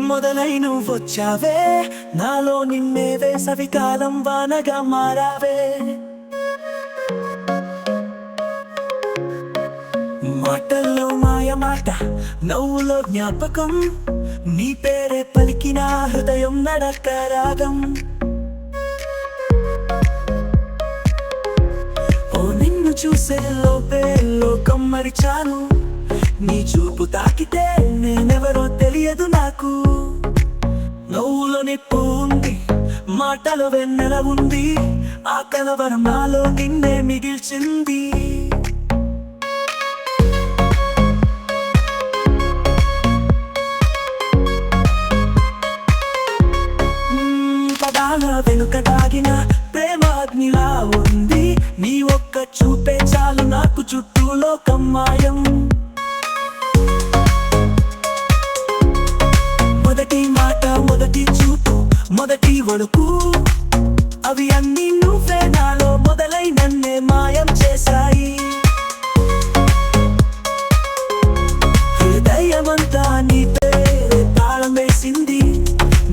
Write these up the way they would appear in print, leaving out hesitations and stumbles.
మొదలై నువ్వొచ్చావే నాలో నిన్నే వేసవికాలం వానగా మారావే. మాటల్లో మాయమాట, నవ్వులో జ్ఞాపకం, నీ పేరే పలికిన హృదయం నడక రాగం. ఓ నిన్ను చూసే లోపే లోకం మరిచాను, నీ చూపు తాకితే నేనెవరో తెలియదు నాకు. నవ్వులో నిప్పు ఉంది, మాటలో వెన్నెల ఉంది, ఆ కలవరం నాలో నిన్నే మిగిల్చింది. పదాల వెనుక దాగిన ప్రేమ అగ్నిలా ఉంది, నీ ఒక్క చూపే చాలు నాకు చుట్టూ లోకం మాయం. మొదటి మాట, మొదటి చూపు, మొదటి వణుకు, అవి అన్నీ నువ్వే నాలో మొదలై నన్నే మాయం చేశాయి. హృదయమంతా నీ పేరే తాళం వేసింది,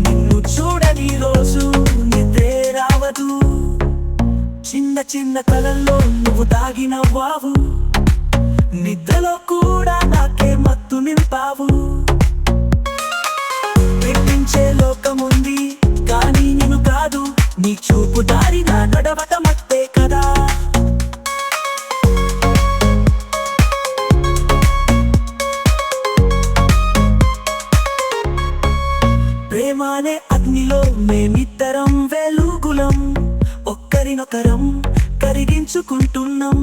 నిన్ను చూడని రోజు నిద్రే రావదు. చిన్న చిన్న కలల్లో నువ్వు దాగినవ్వావు, నిద్రలో కూడా నాకే మత్తు నింపావు. మెప్పించే లోకముంది కానీ నేను కాదు, నీ చూపు దారిన నడవటమత్తే కదా. ప్రేమానే అగ్నిలో మేమిద్దరం వెలుగులం, ఒక్కరినొకరం కరిగించుకుంటున్నాం.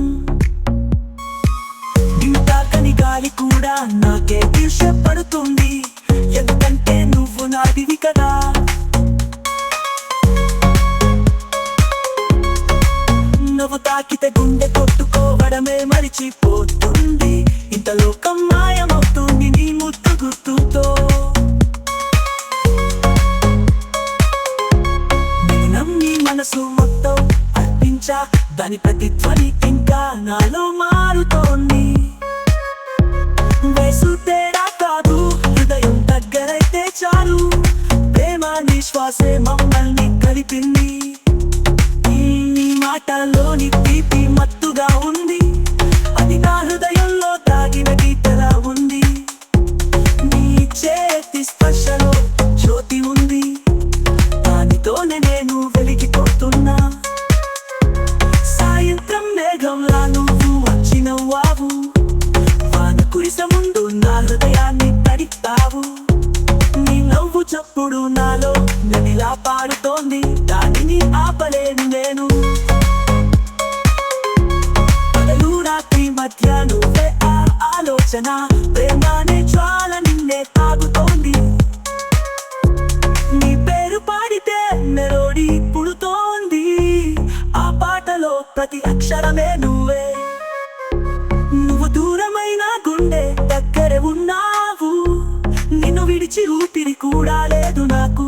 తాకని గాలి కూడా నాకే ఈర్ష్యపడుతుంది, ఎందుకంటే నువ్వు నాదివి కదా. నువ్వు తాకితే గుండె కొట్టుకోవడమే మరిచిపోతుంది, ఇంత లోకం మాయమవుతుంది నీ ముద్దు గుర్తుతో. నేను నమ్మి మనసు మొత్తం అర్పించా, దాని ప్రతిధ్వని ఇంకా నాలో మారుతోంది. వయసు తేడా కాదు, హృదయం దగ్గరైతే చాలు, ప్రేమ నిశ్వాసే మమ్మల్ని కలిపింది. నీ మాటల్లోని తీపి మత్తుగా ఉంది, అది నా హృదయంలో దాగిన గీతలా ఉంది. నీ చేతి స్పర్శలో జ్యోతి ఉంది, దానితోనే నేను వెలిగిపోతున్నా. సాయంత్రం మేఘంలా నువ్వు వచ్చినవ్వావు, వాన కురిసే ముందు నా హృదయాన్ని తడిపావు. నీ నవ్వు చప్పుడు నాలో నదిలా పాడుతోంది, దానిని ఆపలేను నేను. పగలు రాత్రి మధ్య నువ్వే ఆ ఆలోచన, ప్రేమానే జ్వాల నిన్నే తాగుతోంది. నీ పేరు పాడితే మెలోడీ పుడుతోంది, ఆ పాటలో ప్రతి అక్షరమే నువ్వే. నువ్వు దూరమైన గుండె దగ్గరే ఉన్నావు, నిన్ను విడిచి ఊపిరి కూడా లేదు నాకు.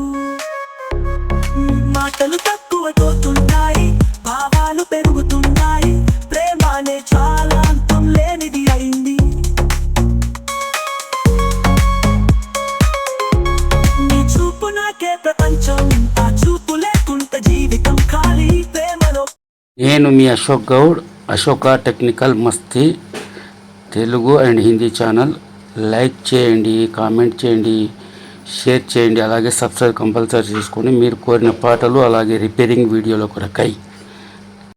మాటలు తక్కువవుతున్నాయి, భావాలు పెరుగుతున్నాయి, ప్రేమానే చాలా అంతం లేనిది అయింది. నీ చూపు నాకే ప్రపంచం, ఆ చూపు లేకుంటే జీవితం ఖాళీ. ప్రేమలో నేను మీ Ashok Goud, Ashoka technical Masti Telugu and Hindi channel. Like చేయండి, కామెంట్ చేయండి, షేర్ చేయండి, అలాగే సబ్స్క్రైబ్ కంపల్సరీ చేసుకొని మీరు కోరిన పాటలు అలాగే రిపేరింగ్ వీడియోల కొరకై